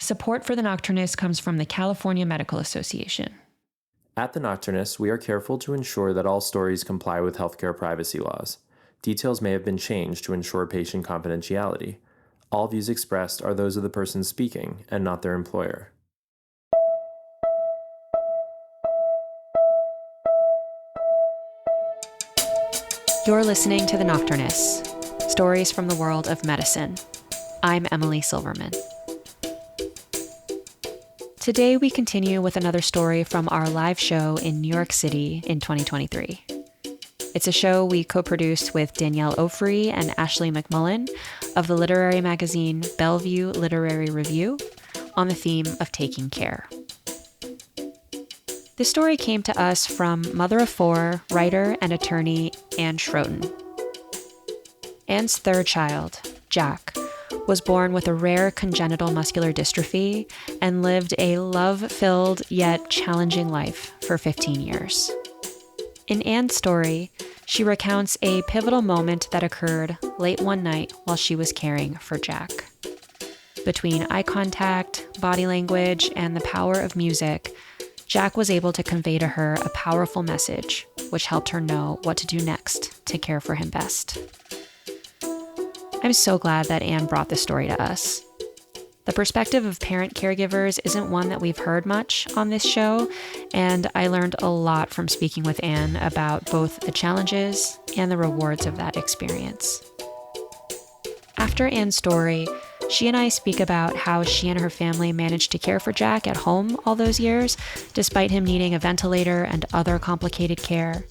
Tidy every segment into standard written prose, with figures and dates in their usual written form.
Support for the Nocturnists comes from the California Medical Association. At the Nocturnists, we are careful to ensure that all stories comply with healthcare privacy laws. Details may have been changed to ensure patient confidentiality. All views expressed are those of the person speaking and not their employer. You're listening to the Nocturnists, stories from the world of medicine. I'm Emily Silverman. Today we continue with another story from our live show in New York City in 2023. It's a show we co-produced with Danielle Ofri and Ashley McMullen of the literary magazine Bellevue Literary Review on the theme of taking care. This story came to us from mother of four, writer and attorney Ann Schrooten. Ann's third child, Jack, was born with a rare congenital muscular dystrophy and lived a love-filled yet challenging life for 15 years. In Ann's story, she recounts a pivotal moment that occurred late one night while she was caring for Jack. Between eye contact, body language, and the power of music, Jack was able to convey to her a powerful message, which helped her know what to do next to care for him best. I'm so glad that Ann brought this story to us. The perspective of parent caregivers isn't one that we've heard much on this show, and I learned a lot from speaking with Ann about both the challenges and the rewards of that experience. After Ann's story, she and I speak about how she and her family managed to care for Jack at home all those years, despite him needing a ventilator and other complicated care.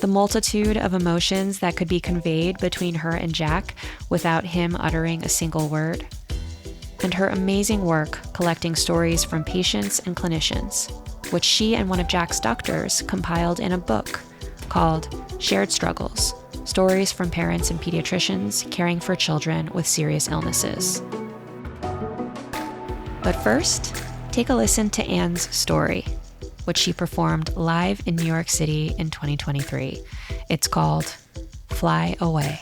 The multitude of emotions that could be conveyed between her and Jack without him uttering a single word. And her amazing work collecting stories from patients and clinicians, which she and one of Jack's doctors compiled in a book called Shared Struggles: Stories from Parents and Pediatricians Caring for Children with Serious Illnesses. But first, take a listen to Ann's story, which she performed live in New York City in 2023. It's called Fly Away.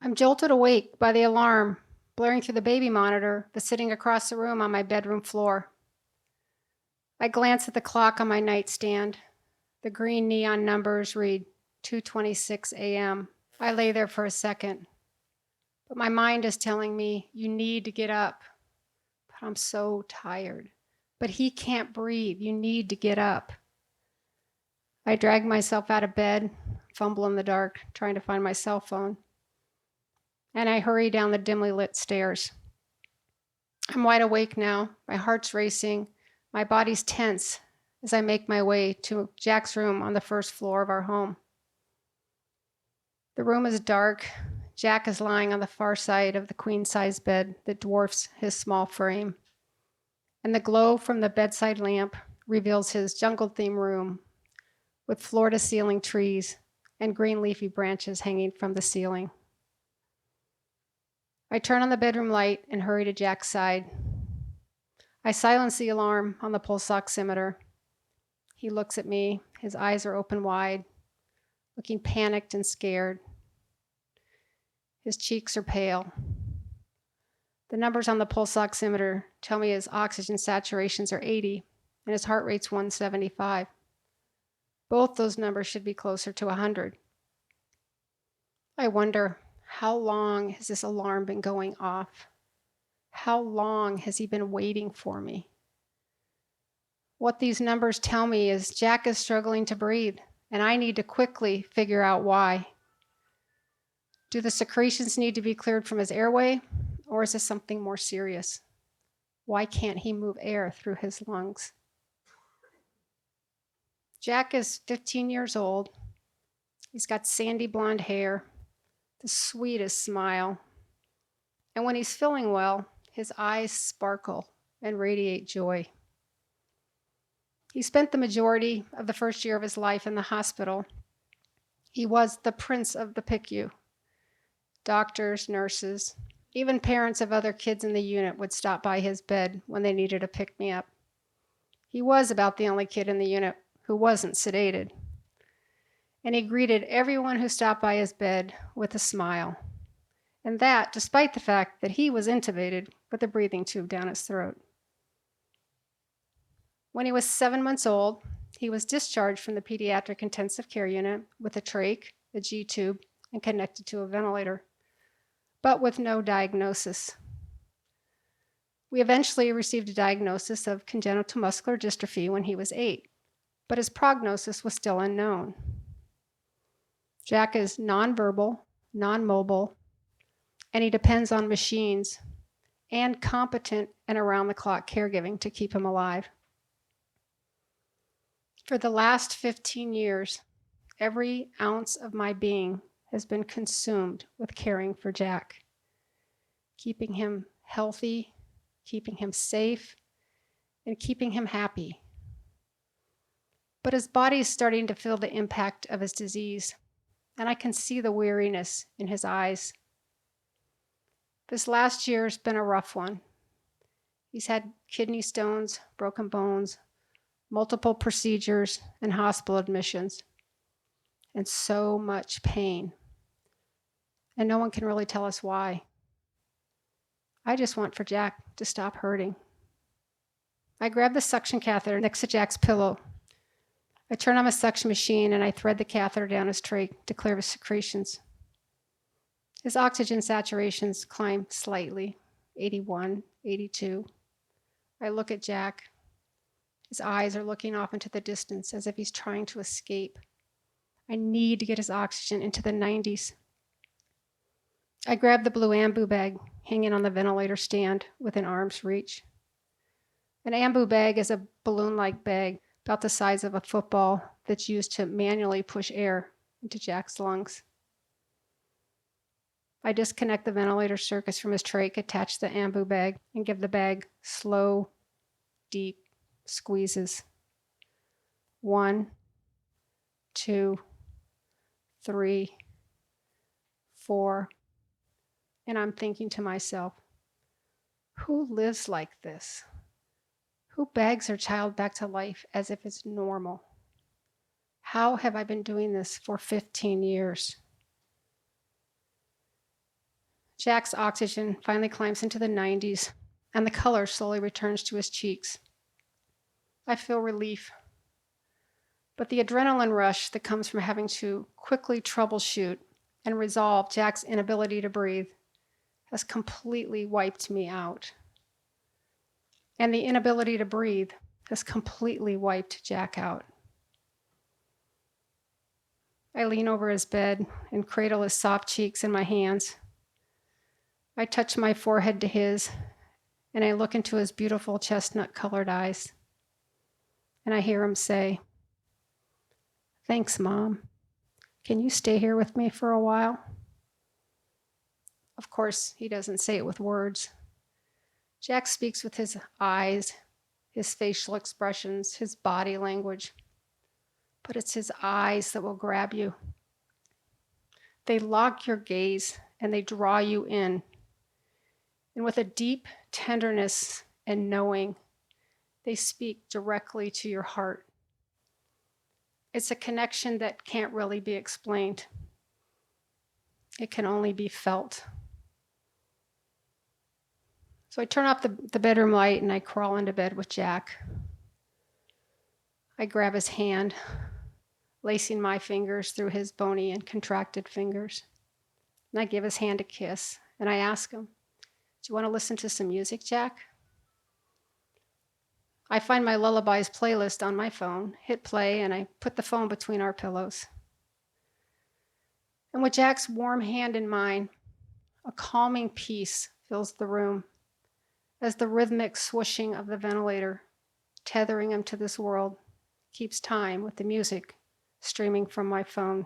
I'm jolted awake by the alarm blaring through the baby monitor that's sitting across the room on my bedroom floor. I glance at the clock on my nightstand. The green neon numbers read 2:26 a.m. I lay there for a second, but my mind is telling me, you need to get up. But I'm so tired. But he can't breathe. You need to get up. I drag myself out of bed, fumble in the dark, trying to find my cell phone. And I hurry down the dimly lit stairs. I'm wide awake now. My heart's racing. My body's tense as I make my way to Jack's room on the first floor of our home. The room is dark. Jack is lying on the far side of the queen-size bed that dwarfs his small frame. And the glow from the bedside lamp reveals his jungle-themed room with floor-to-ceiling trees and green leafy branches hanging from the ceiling. I turn on the bedroom light and hurry to Jack's side. I silence the alarm on the pulse oximeter. He looks at me. His eyes are open wide, looking panicked and scared. His cheeks are pale. The numbers on the pulse oximeter tell me his oxygen saturations are 80 and his heart rate's 175. Both those numbers should be closer to 100. I wonder, how long has this alarm been going off? How long has he been waiting for me? What these numbers tell me is Jack is struggling to breathe, and I need to quickly figure out why. Do the secretions need to be cleared from his airway, or is this something more serious? Why can't he move air through his lungs? Jack is 15 years old. He's got sandy blonde hair, the sweetest smile. And when he's feeling well, his eyes sparkle and radiate joy. He spent the majority of the first year of his life in the hospital. He was the prince of the PICU. Doctors, nurses, even parents of other kids in the unit would stop by his bed when they needed a pick-me-up. He was about the only kid in the unit who wasn't sedated. And he greeted everyone who stopped by his bed with a smile. And that despite the fact that he was intubated with a breathing tube down his throat. When he was 7 months old, he was discharged from the pediatric intensive care unit with a trach, a G tube, and connected to a ventilator, but with no diagnosis. We eventually received a diagnosis of congenital muscular dystrophy when he was 8, but his prognosis was still unknown. Jack is nonverbal, non-mobile, and he depends on machines and competent and around-the-clock caregiving to keep him alive. For the last 15 years, every ounce of my being has been consumed with caring for Jack, keeping him healthy, keeping him safe, and keeping him happy. But his body is starting to feel the impact of his disease, and I can see the weariness in his eyes. This last year has been a rough one. He's had kidney stones, broken bones, multiple procedures, and hospital admissions, and so much pain. And no one can really tell us why. I just want for Jack to stop hurting. I grab the suction catheter next to Jack's pillow. I turn on my suction machine and I thread the catheter down his trach to clear his secretions. His oxygen saturations climb slightly, 81, 82. I look at Jack. His eyes are looking off into the distance as if he's trying to escape. I need to get his oxygen into the 90s. I grab the blue ambu bag hanging on the ventilator stand within arm's reach. An ambu bag is a balloon-like bag about the size of a football that's used to manually push air into Jack's lungs. I disconnect the ventilator circuits from his trach, attach the ambu bag, and give the bag slow, deep squeezes. 1, 2, 3, 4. And I'm thinking to myself, who lives like this? Who bags their child back to life as if it's normal? How have I been doing this for 15 years? Jack's oxygen finally climbs into the 90s, and the color slowly returns to his cheeks. I feel relief. But the adrenaline rush that comes from having to quickly troubleshoot and resolve Jack's inability to breathe has completely wiped me out. And the inability to breathe has completely wiped Jack out. I lean over his bed and cradle his soft cheeks in my hands. I touch my forehead to his, and I look into his beautiful chestnut-colored eyes. And I hear him say, "Thanks, Mom. Can you stay here with me for a while?" Of course, he doesn't say it with words. Jack speaks with his eyes, his facial expressions, his body language. But it's his eyes that will grab you. They lock your gaze and they draw you in. And with a deep tenderness and knowing, they speak directly to your heart. It's a connection that can't really be explained. It can only be felt. So I turn off the bedroom light and I crawl into bed with Jack. I grab his hand, lacing my fingers through his bony and contracted fingers. And I give his hand a kiss, and I ask him, "Do you want to listen to some music, Jack?" I find my lullabies playlist on my phone, hit play, and I put the phone between our pillows. And with Jack's warm hand in mine, a calming peace fills the room as the rhythmic swooshing of the ventilator, tethering him to this world, keeps time with the music streaming from my phone.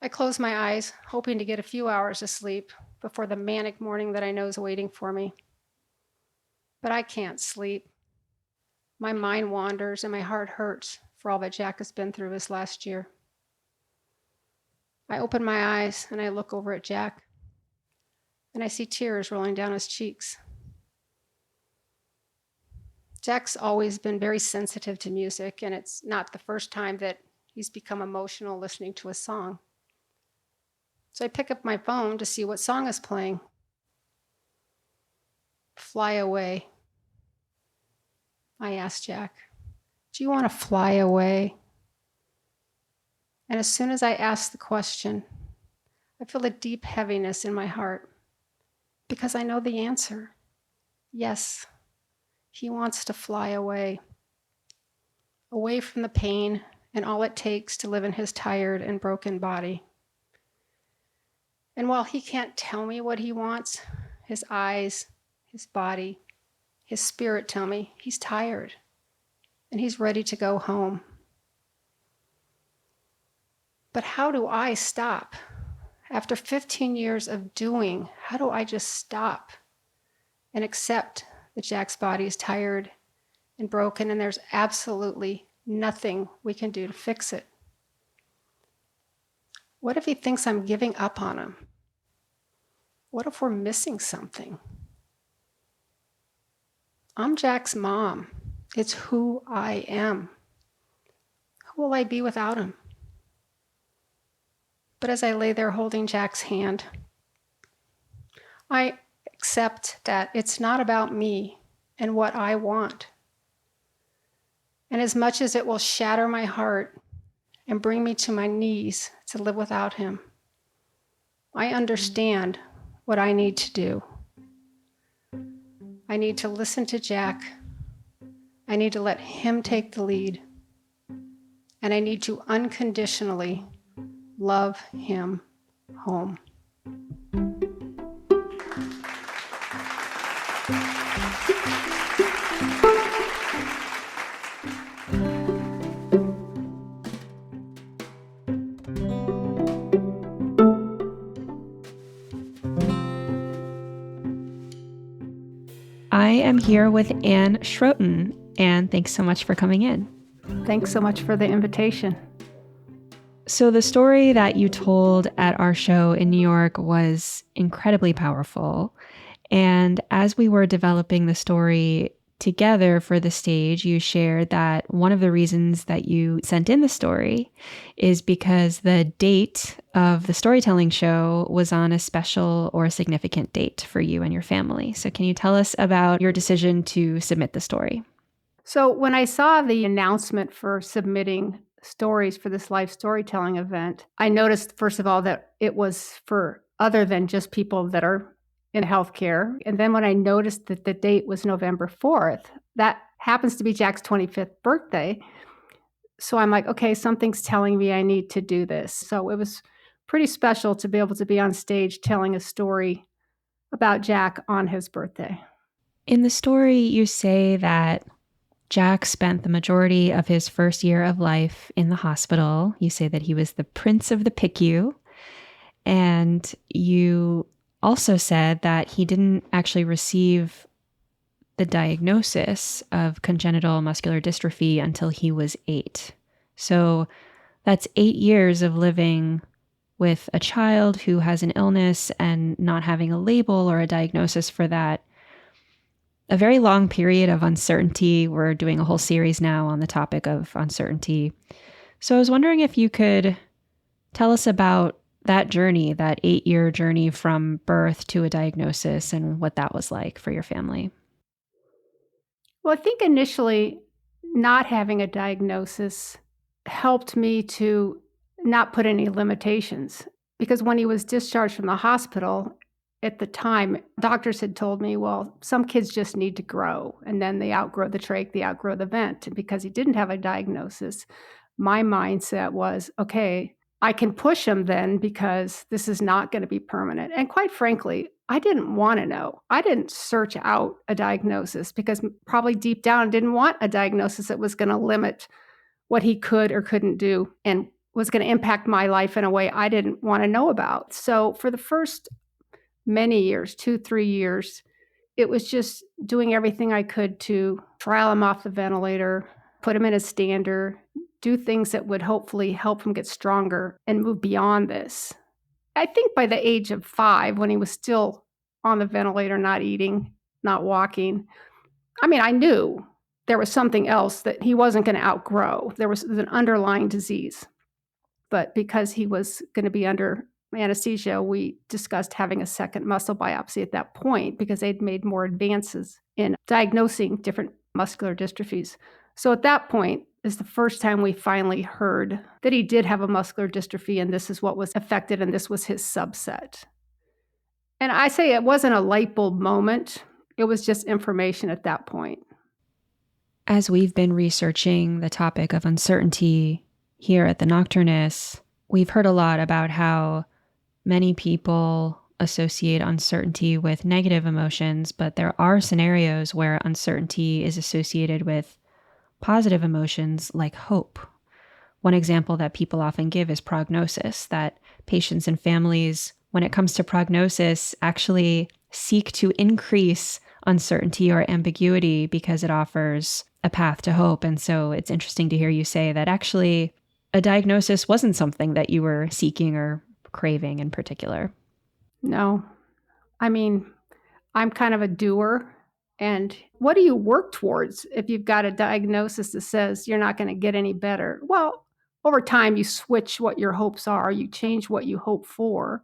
I close my eyes, hoping to get a few hours of sleep before the manic morning that I know is waiting for me. But I can't sleep. My mind wanders and my heart hurts for all that Jack has been through this last year. I open my eyes and I look over at Jack, and I see tears rolling down his cheeks. Jack's always been very sensitive to music, and it's not the first time that he's become emotional listening to a song. So I pick up my phone to see what song is playing. Fly Away. I asked Jack, do you want to fly away? And as soon as I ask the question, I feel a deep heaviness in my heart because I know the answer. Yes, he wants to fly away, away from the pain and all it takes to live in his tired and broken body. And while he can't tell me what he wants, his eyes, his body, his spirit tell me he's tired and he's ready to go home. But how do I stop? After 15 years of doing, how do I just stop and accept that Jack's body is tired and broken and there's absolutely nothing we can do to fix it? What if he thinks I'm giving up on him? What if we're missing something? I'm Jack's mom. It's who I am. Who will I be without him? But as I lay there holding Jack's hand, I accept that it's not about me and what I want. And as much as it will shatter my heart and bring me to my knees to live without him, I understand what I need to do. I need to listen to Jack. I need to let him take the lead. And I need to unconditionally love him home. I am here with Ann Schrooten. Ann, thanks so much for coming in. Thanks so much for the invitation. So the story that you told at our show in New York was incredibly powerful. And as we were developing the story together for the stage, you shared that one of the reasons that you sent in the story is because the date of the storytelling show was on a special or a significant date for you and your family. So can you tell us about your decision to submit the story? So when I saw the announcement for submitting stories for this live storytelling event, I noticed, first of all, that it was for other than just people that are in healthcare. And then when I noticed that the date was November 4th, that happens to be Jack's 25th birthday. So I'm like, okay, something's telling me I need to do this. So it was pretty special to be able to be on stage telling a story about Jack on his birthday. In the story, you say that Jack spent the majority of his first year of life in the hospital. You say that he was the prince of the PICU. And you also said that he didn't actually receive the diagnosis of congenital muscular dystrophy until he was 8. So that's 8 years of living with a child who has an illness and not having a label or a diagnosis for that. A very long period of uncertainty. We're doing a whole series now on the topic of uncertainty. So I was wondering if you could tell us about that journey, that 8-year journey from birth to a diagnosis and what that was like for your family. Well, I think initially not having a diagnosis helped me to not put any limitations, because when he was discharged from the hospital, at the time, doctors had told me, well, some kids just need to grow, and then they outgrow the trach, they outgrow the vent. And because he didn't have a diagnosis, my mindset was, okay, I can push him then because this is not going to be permanent. And quite frankly, I didn't want to know. I didn't search out a diagnosis because probably deep down I didn't want a diagnosis that was going to limit what he could or couldn't do and was going to impact my life in a way I didn't want to know about. So for the first many years, 2-3 years, it was just doing everything I could to trial him off the ventilator, put him in a stander, do things that would hopefully help him get stronger and move beyond this. I think by the age of 5, when he was still on the ventilator, not eating, not walking, I mean, I knew there was something else that he wasn't going to outgrow. There was an underlying disease. But because he was going to be under anesthesia, we discussed having a second muscle biopsy at that point because they'd made more advances in diagnosing different muscular dystrophies. So at that point is the first time we finally heard that he did have a muscular dystrophy and this is what was affected and this was his subset. And I say it wasn't a light bulb moment. It was just information at that point. As we've been researching the topic of uncertainty here at the Nocturnists, we've heard a lot about how many people associate uncertainty with negative emotions, but there are scenarios where uncertainty is associated with positive emotions like hope. One example that people often give is prognosis, that patients and families, when it comes to prognosis, actually seek to increase uncertainty or ambiguity because it offers a path to hope. And so it's interesting to hear you say that actually a diagnosis wasn't something that you were seeking or craving in particular. No. I mean, I'm kind of a doer. And what do you work towards if you've got a diagnosis that says you're not going to get any better? Well, over time, you switch what your hopes are. You change what you hope for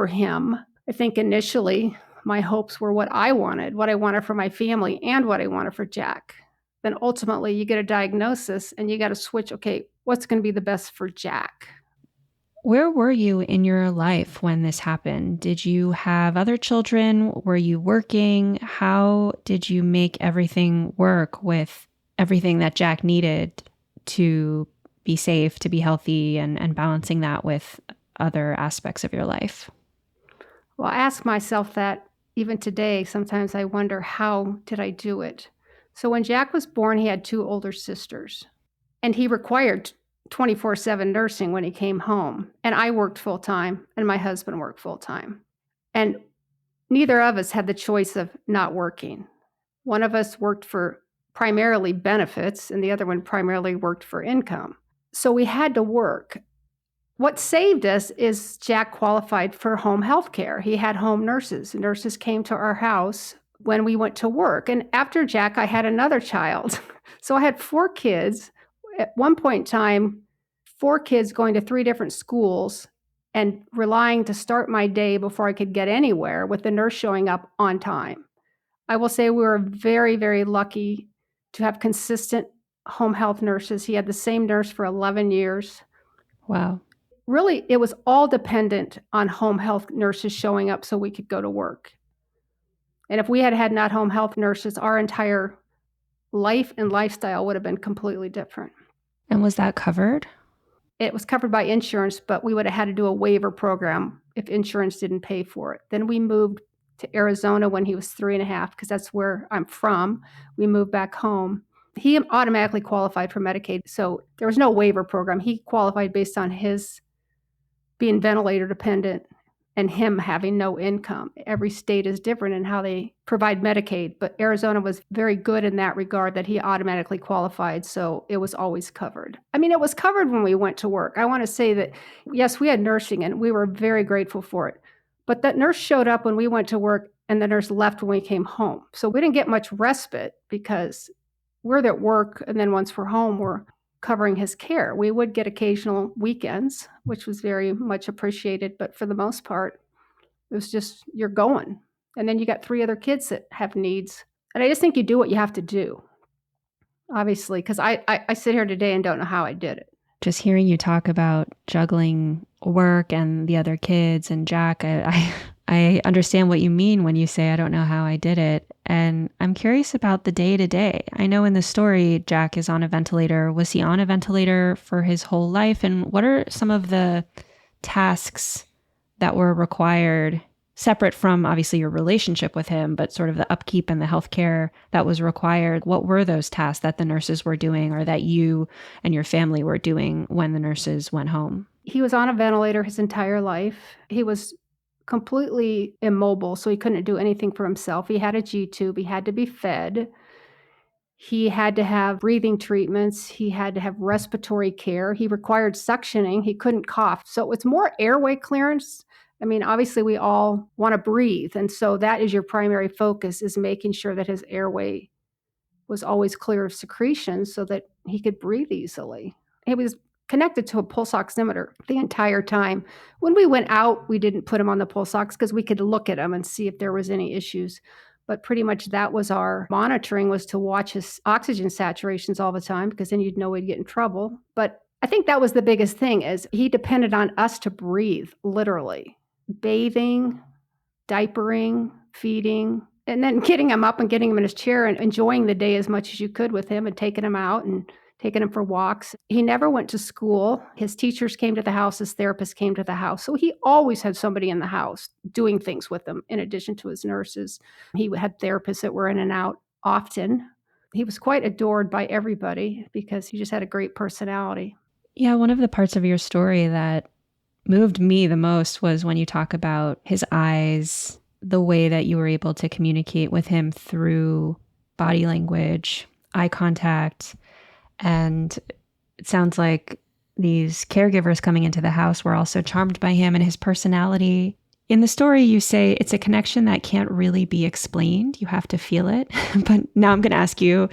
him. I think initially my hopes were what I wanted for my family and what I wanted for Jack. Then ultimately you get a diagnosis and you got to switch, okay, what's going to be the best for Jack? Where were you in your life when this happened? Did you have other children? Were you working? How did you make everything work with everything that Jack needed to be safe, to be healthy, and balancing that with other aspects of your life? Well, I ask myself that even today. Sometimes I wonder, how did I do it? So when Jack was born, he had 2 older sisters, and he required 24/7 nursing when he came home. And I worked full time, and my husband worked full time. And neither of us had the choice of not working. One of us worked for primarily benefits, and the other one primarily worked for income. So we had to work. What saved us is Jack qualified for home health care. He had home nurses. Nurses came to our house when we went to work. And after Jack, I had another child. So I had 4 kids. At one point in time, 4 kids going to 3 different schools and relying to start my day before I could get anywhere with the nurse showing up on time. I will say we were very, very lucky to have consistent home health nurses. He had the same nurse for 11 years. Wow. Really, it was all dependent on home health nurses showing up so we could go to work. And if we had had not home health nurses, our entire life and lifestyle would have been completely different. And was that covered? It was covered by insurance, but we would have had to do a waiver program if insurance didn't pay for it. Then we moved to Arizona when he was 3.5, because that's where I'm from. We moved back home. He automatically qualified for Medicaid, so there was no waiver program. He qualified based on his being ventilator dependent and him having no income. Every state is different in how they provide Medicaid, but Arizona was very good in that regard that he automatically qualified, so it was always covered. I mean, it was covered when we went to work. I want to say that, yes, we had nursing and we were very grateful for it, but that nurse showed up when we went to work and the nurse left when we came home. So we didn't get much respite because we're at work, and then once we're home, we're covering his care. We would get occasional weekends, which was very much appreciated, but for the most part, it was just, you're going. And then you got 3 other kids that have needs. And I just think you do what you have to do, obviously, because I sit here today and don't know how I did it. Just hearing you talk about juggling work and the other kids and Jack, I understand what you mean when you say, I don't know how I did it. And I'm curious about the day-to-day. I know in the story, Jack is on a ventilator. Was he on a ventilator for his whole life? And what are some of the tasks that were required, separate from obviously your relationship with him, but sort of the upkeep and the healthcare that was required? What were those tasks that the nurses were doing or that you and your family were doing when the nurses went home? He was on a ventilator his entire life. He was completely immobile, so he couldn't do anything for himself. He had a G-tube. He had to be fed. He had to have breathing treatments. He had to have respiratory care. He required suctioning. He couldn't cough. So it's more airway clearance. I mean, obviously we all want to breathe. And so that is your primary focus, is making sure that his airway was always clear of secretions so that he could breathe easily. He was connected to a pulse oximeter the entire time. When we went out, we didn't put him on the pulse ox because we could look at him and see if there was any issues. But pretty much that was our monitoring, was to watch his oxygen saturations all the time, because then you'd know he'd get in trouble. But I think that was the biggest thing, is he depended on us to breathe, literally. Bathing, diapering, feeding, and then getting him up and getting him in his chair and enjoying the day as much as you could with him and taking him out and taking him for walks. He never went to school. His teachers came to the house. His therapist came to the house. So he always had somebody in the house doing things with him, in addition to his nurses. He had therapists that were in and out often. He was quite adored by everybody because he just had a great personality. Yeah, one of the parts of your story that moved me the most was when you talk about his eyes, the way that you were able to communicate with him through body language, eye contact. And it sounds like these caregivers coming into the house were also charmed by him and his personality. In the story, you say it's a connection that can't really be explained. You have to feel it. But now I'm going to ask you,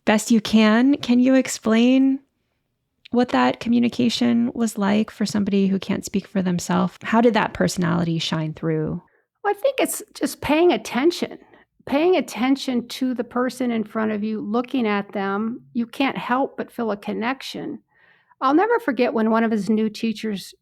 best you can you explain what that communication was like for somebody who can't speak for themselves? How did that personality shine through? Well, I think it's just paying attention to the person in front of you, looking at them. You can't help but feel a connection. I'll never forget when one of his new teachers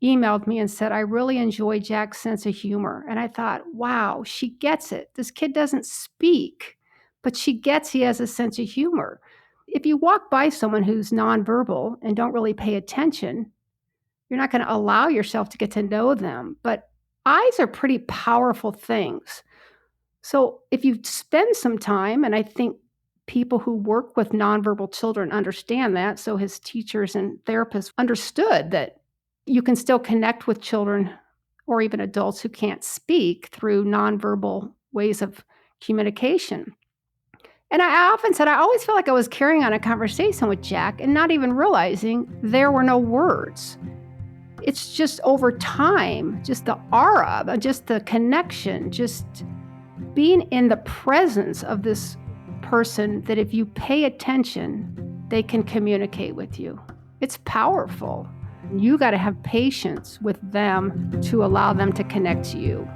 emailed me and said, "I really enjoy Jack's sense of humor." And I thought, wow, she gets it. This kid doesn't speak, but she gets he has a sense of humor. If you walk by someone who's nonverbal and don't really pay attention, you're not going to allow yourself to get to know them. But eyes are pretty powerful things. So if you spend some time, and I think people who work with nonverbal children understand that, so his teachers and therapists understood that you can still connect with children or even adults who can't speak through nonverbal ways of communication. And I often said, I always felt like I was carrying on a conversation with Jack and not even realizing there were no words. It's just over time, just the aura, just the connection, just being in the presence of this person that if you pay attention, they can communicate with you. It's powerful. You got to have patience with them to allow them to connect to you.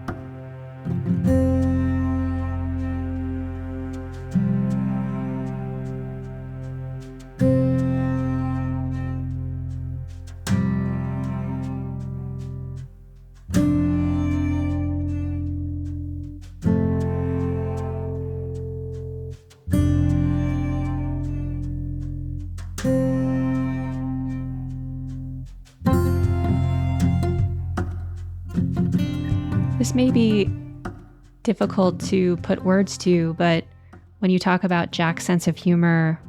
This may be difficult to put words to, but when you talk about Jack's sense of humor,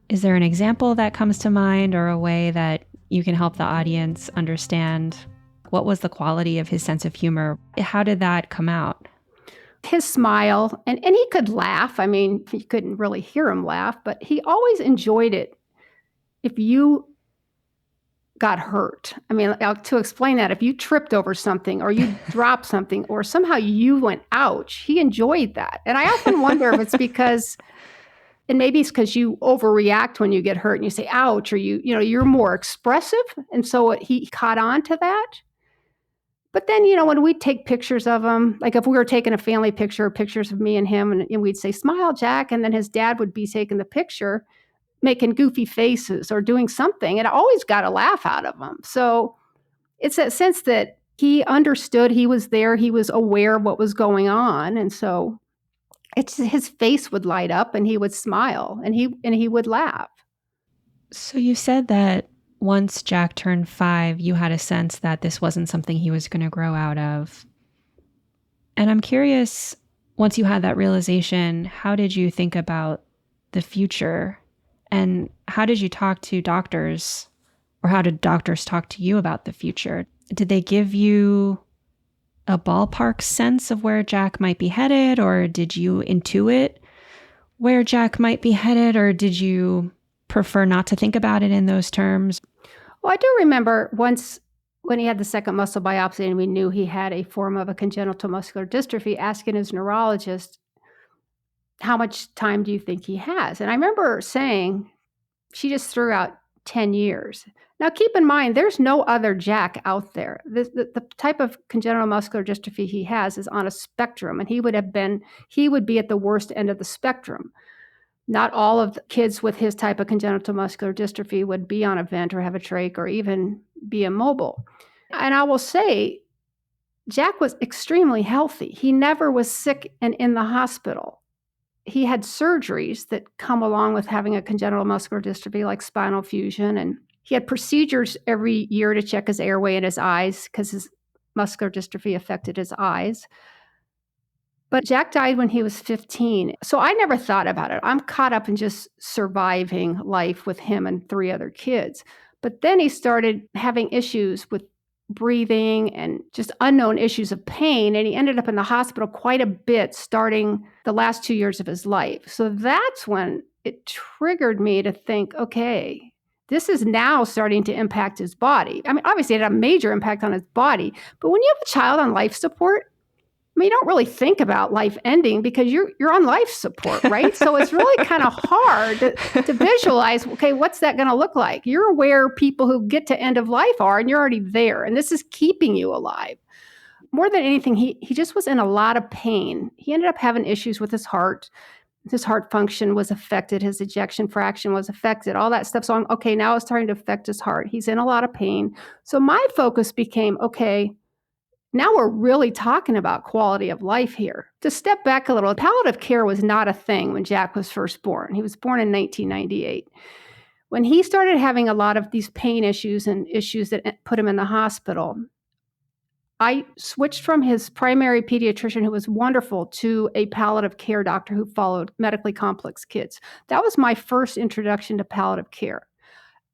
is there an example that comes to mind or a way that you can help the audience understand what was the quality of his sense of humor? How did that come out? His smile, and he could laugh. I mean, you couldn't really hear him laugh, but he always enjoyed it if you got hurt. I mean, to explain that, if you tripped over something or you dropped something or somehow you went, ouch, he enjoyed that. And I often wonder if it's because, and maybe it's because you overreact when you get hurt and you say, ouch, or you're more expressive. And so he caught on to that. But then, when we'd take pictures of him, like if we were taking a family picture, pictures of me and him, and we'd say, smile, Jack. And then his dad would be taking the picture, making goofy faces or doing something, and I always got a laugh out of him. So it's that sense that he understood, he was there, he was aware of what was going on. And so it's his face would light up and he would smile and he would laugh. So you said that once Jack turned 5, you had a sense that this wasn't something he was going to grow out of. And I'm curious, once you had that realization, how did you think about the future? And how did you talk to doctors, or how did doctors talk to you about the future? Did they give you a ballpark sense of where Jack might be headed, or did you intuit where Jack might be headed, or did you prefer not to think about it in those terms? Well, I do remember once when he had the second muscle biopsy and we knew he had a form of a congenital muscular dystrophy, asking his neurologist, how much time do you think he has? And I remember saying, she just threw out 10 years. Now, keep in mind, there's no other Jack out there. The type of congenital muscular dystrophy he has is on a spectrum, and he would be at the worst end of the spectrum. Not all of the kids with his type of congenital muscular dystrophy would be on a vent or have a trach or even be immobile. And I will say, Jack was extremely healthy. He never was sick and in the hospital. He had surgeries that come along with having a congenital muscular dystrophy, like spinal fusion. And he had procedures every year to check his airway and his eyes because his muscular dystrophy affected his eyes. But Jack died when he was 15. So I never thought about it. I'm caught up in just surviving life with him and 3 other kids. But then he started having issues with breathing and just unknown issues of pain. And he ended up in the hospital quite a bit starting the last 2 years of his life. So that's when it triggered me to think, okay, this is now starting to impact his body. I mean, obviously it had a major impact on his body, but when you have a child on life support, I mean, you don't really think about life ending because you're on life support, right? So it's really kind of hard to visualize, okay, what's that going to look like? You're where people who get to end of life are, and you're already there, and this is keeping you alive. More than anything, he just was in a lot of pain. He ended up having issues with his heart. His heart function was affected. His ejection fraction was affected, all that stuff. So okay, now it's starting to affect his heart. He's in a lot of pain. So my focus became, okay, now we're really talking about quality of life here. To step back a little, palliative care was not a thing when Jack was first born. He was born in 1998. When he started having a lot of these pain issues and issues that put him in the hospital, I switched from his primary pediatrician, who was wonderful, to a palliative care doctor who followed medically complex kids. That was my first introduction to palliative care.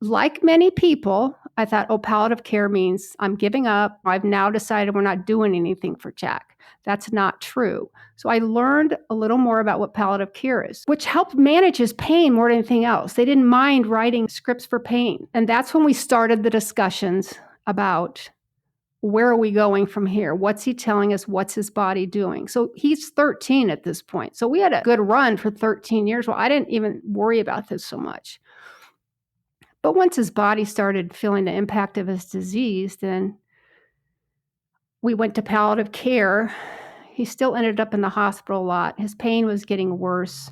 Like many people, I thought, oh, palliative care means I'm giving up. I've now decided we're not doing anything for Jack. That's not true. So I learned a little more about what palliative care is, which helped manage his pain more than anything else. They didn't mind writing scripts for pain. And that's when we started the discussions about where are we going from here? What's he telling us? What's his body doing? So he's 13 at this point. So we had a good run for 13 years. Well, I didn't even worry about this so much. But once his body started feeling the impact of his disease, then we went to palliative care. He still ended up in the hospital a lot. His pain was getting worse.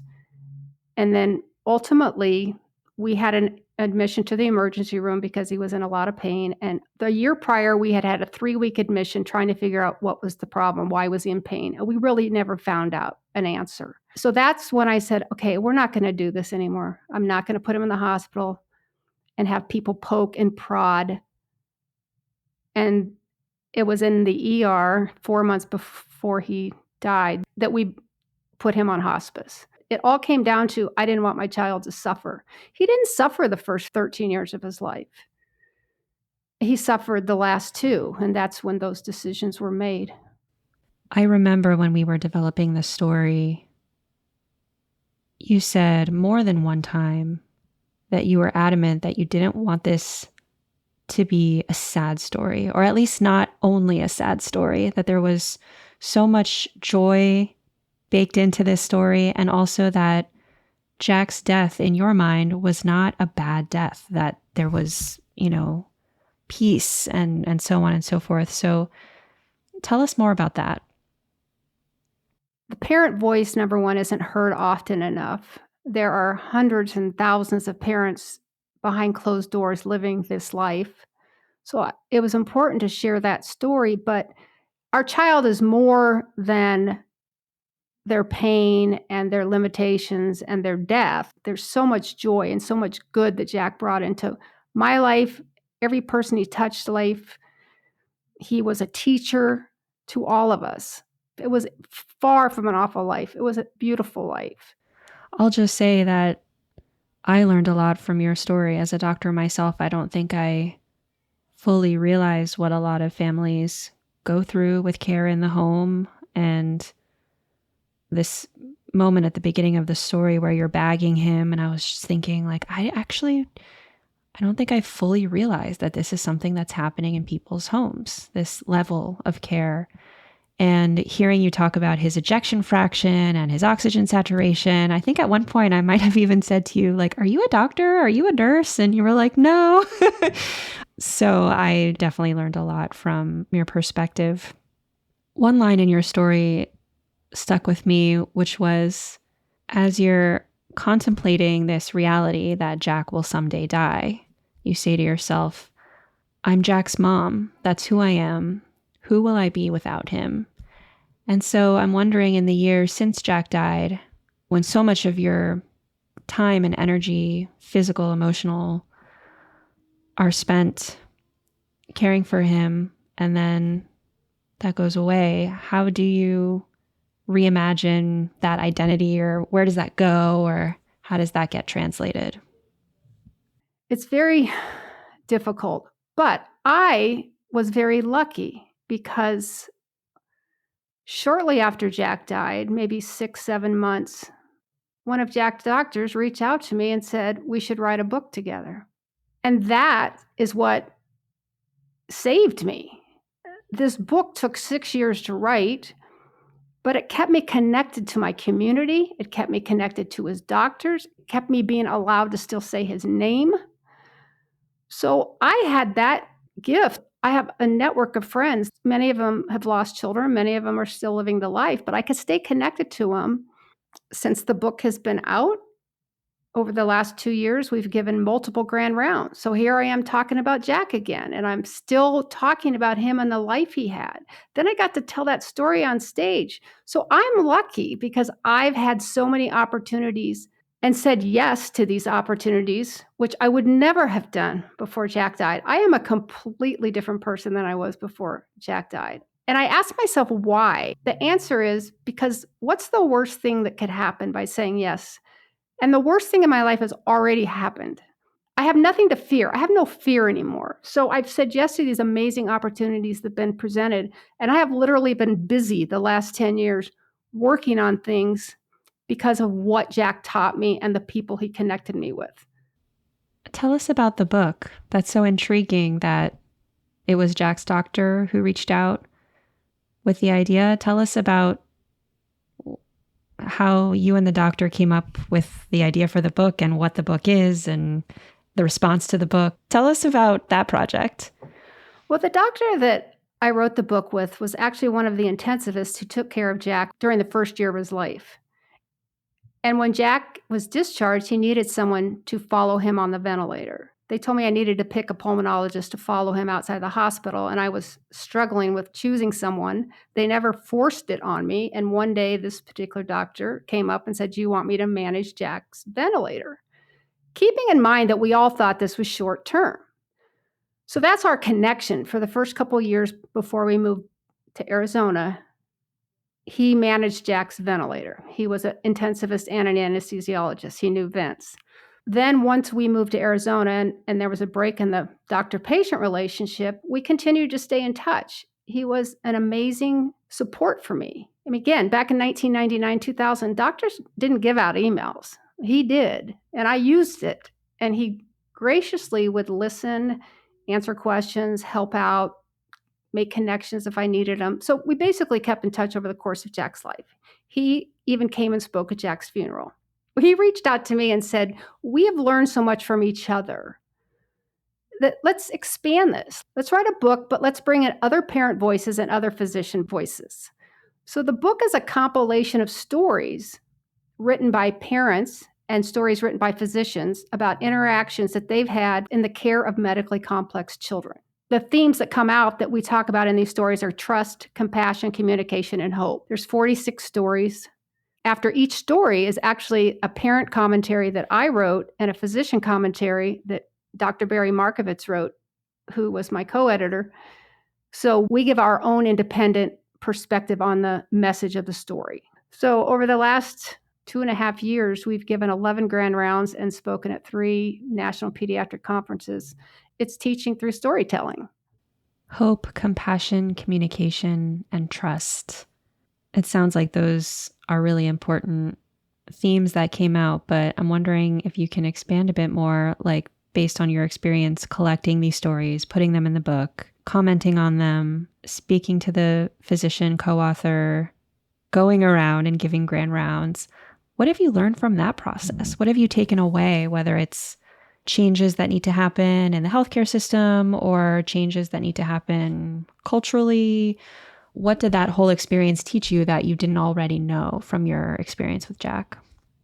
And then ultimately, we had an admission to the emergency room because he was in a lot of pain. And the year prior, we had a 3-week admission trying to figure out what was the problem, why was he in pain. And we really never found out an answer. So that's when I said, okay, we're not going to do this anymore. I'm not going to put him in the hospital and have people poke and prod. And it was in the ER 4 months before he died that we put him on hospice. It all came down to, I didn't want my child to suffer. He didn't suffer the first 13 years of his life. He suffered the last 2, and that's when those decisions were made. I remember when we were developing the story, you said more than one time that you were adamant that you didn't want this to be a sad story, or at least not only a sad story, that there was so much joy baked into this story, and also that Jack's death in your mind was not a bad death, that there was, peace and so on and so forth. So tell us more about that. The parent voice, number one, isn't heard often enough. There are hundreds and thousands of parents behind closed doors living this life. So it was important to share that story, but our child is more than their pain and their limitations and their death. There's so much joy and so much good that Jack brought into my life, every person he touched life. He was a teacher to all of us. It was far from an awful life. It was a beautiful life. I'll just say that I learned a lot from your story. As a doctor myself, I don't think I fully realized what a lot of families go through with care in the home. And this moment at the beginning of the story where you're bagging him, and I was just thinking, like, I don't think I fully realized that this is something that's happening in people's homes, this level of care. And hearing you talk about his ejection fraction and his oxygen saturation, I think at one point I might have even said to you, like, are you a doctor? Are you a nurse? And you were like, no. So I definitely learned a lot from your perspective. One line in your story stuck with me, which was, as you're contemplating this reality that Jack will someday die, you say to yourself, I'm Jack's mom. That's who I am. Who will I be without him? And so I'm wondering, in the years since Jack died, when so much of your time and energy, physical, emotional, are spent caring for him, and then that goes away, how do you reimagine that identity, or where does that go, or how does that get translated? It's very difficult, but I was very lucky because shortly after Jack died, maybe 6-7 months, one of Jack's doctors reached out to me and said, we should write a book together. And that is what saved me. This book took 6 years to write, but it kept me connected to my community. It kept me connected to his doctors. It kept me being allowed to still say his name. So I had that gift. I have a network of friends. Many of them have lost children. Many of them are still living the life, but I could stay connected to them. Since the book has been out, over the last 2 years, we've given multiple grand rounds. So here I am talking about Jack again, and I'm still talking about him and the life he had. Then I got to tell that story on stage. So I'm lucky because I've had so many opportunities and said yes to these opportunities, which I would never have done before Jack died. I am a completely different person than I was before Jack died. And I asked myself why. The answer is because what's the worst thing that could happen by saying yes? And the worst thing in my life has already happened. I have nothing to fear. I have no fear anymore. So I've said yes to these amazing opportunities that have been presented. And I have literally been busy the last 10 years working on things because of what Jack taught me and the people he connected me with. Tell us about the book. That's so intriguing that it was Jack's doctor who reached out with the idea. Tell us about how you and the doctor came up with the idea for the book and what the book is and the response to the book. Tell us about that project. Well, the doctor that I wrote the book with was actually one of the intensivists who took care of Jack during the first year of his life. And when Jack was discharged, he needed someone to follow him on the ventilator. They told me I needed to pick a pulmonologist to follow him outside the hospital, and I was struggling with choosing someone. They never forced it on me, and one day this particular doctor came up and said, do you want me to manage Jack's ventilator? Keeping in mind that we all thought this was short term. So that's our connection. For the first couple of years before we moved to Arizona, he managed Jack's ventilator. He was an intensivist and an anesthesiologist. He knew vents. Then once we moved to Arizona and there was a break in the doctor-patient relationship, we continued to stay in touch. He was an amazing support for me. I mean, again, back in 1999, 2000, doctors didn't give out emails. He did, and I used it. And he graciously would listen, answer questions, help out, make connections if I needed them. So we basically kept in touch over the course of Jack's life. He even came and spoke at Jack's funeral. He reached out to me and said, we have learned so much from each other that let's expand this. Let's write a book, but let's bring in other parent voices and other physician voices. So the book is a compilation of stories written by parents and stories written by physicians about interactions that they've had in the care of medically complex children. The themes that come out that we talk about in these stories are trust, compassion, communication, and hope. There's 46 stories. After each story is actually a parent commentary that I wrote and a physician commentary that Dr. Barry Markovitz wrote, who was my co-editor. So we give our own independent perspective on the message of the story. So over the last 2.5 years, we've given 11 grand rounds and spoken at 3 national pediatric conferences. It's teaching through storytelling. Hope, compassion, communication, and trust. It sounds like those are really important themes that came out, but I'm wondering if you can expand a bit more, like based on your experience collecting these stories, putting them in the book. commenting on them, speaking to the physician co-author, going around and giving grand rounds. What have you learned from that process? What have you taken away, whether it's changes that need to happen in the healthcare system or changes that need to happen culturally? What did that whole experience teach you that you didn't already know from your experience with Jack?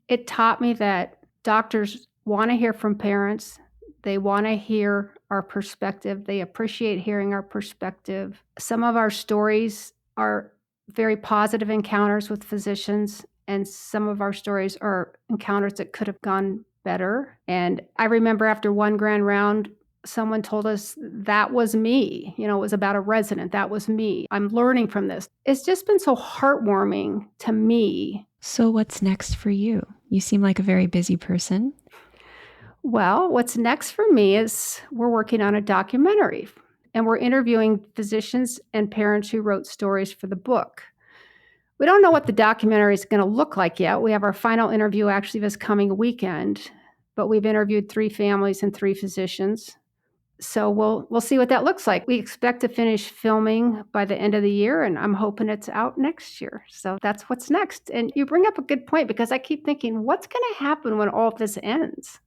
It taught me that doctors want to hear from parents. They want to hear our perspective. They appreciate hearing our perspective. Some of our stories are very positive encounters with physicians, and some of our stories are encounters that could have gone better. And I remember after one grand round, someone told us, that was me. It was about a resident. That was me. I'm learning from this. It's just been so heartwarming to me. So what's next for you? You seem like a very busy person. Well, what's next for me is we're working on a documentary, and we're interviewing physicians and parents who wrote stories for the book. We don't know what the documentary is going to look like yet. We have our final interview actually this coming weekend, but we've interviewed 3 families and 3 physicians. So we'll see what that looks like. We expect to finish filming by the end of the year, and I'm hoping it's out next year. So that's what's next. And you bring up a good point, because I keep thinking, what's going to happen when all of this ends?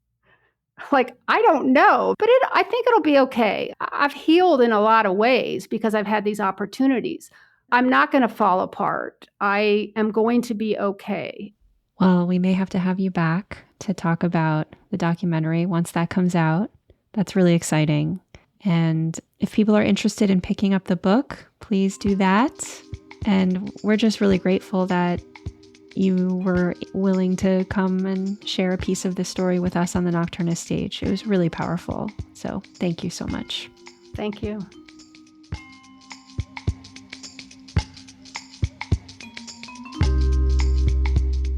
I don't know, but I think it'll be okay. I've healed in a lot of ways because I've had these opportunities. I'm not going to fall apart. I am going to be okay. Well, we may have to have you back to talk about the documentary once that comes out. That's really exciting. And if people are interested in picking up the book, please do that. And we're just really grateful that you were willing to come and share a piece of this story with us on the Nocturnist stage. It was really powerful. So thank you so much. Thank you.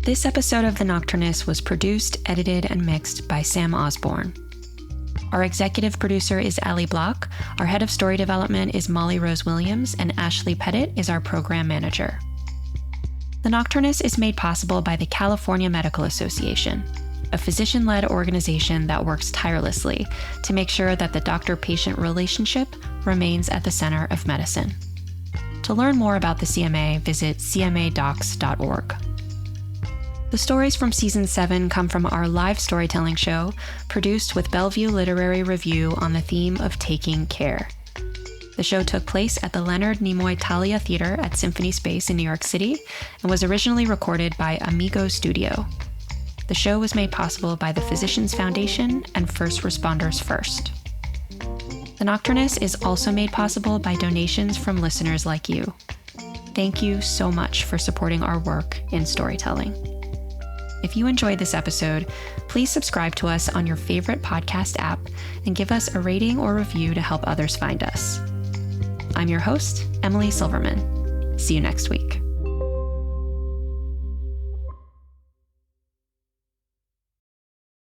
This episode of The Nocturnist was produced, edited, and mixed by Sam Osborne. Our executive producer is Allie Block, our head of story development is Molly Rose Williams, and Ashley Pettit is our program manager. The Nocturnist is made possible by the California Medical Association, a physician-led organization that works tirelessly to make sure that the doctor-patient relationship remains at the center of medicine. To learn more about the CMA, visit cmadocs.org. The stories from Season 7 come from our live storytelling show, produced with Bellevue Literary Review on the theme of taking care. The show took place at the Leonard Nimoy Thalia Theatre at Symphony Space in New York City and was originally recorded by Amigo Studio. The show was made possible by the Physicians Foundation and First Responders First. The Nocturnist is also made possible by donations from listeners like you. Thank you so much for supporting our work in storytelling. If you enjoyed this episode, please subscribe to us on your favorite podcast app and give us a rating or review to help others find us. I'm your host, Emily Silverman. See you next week.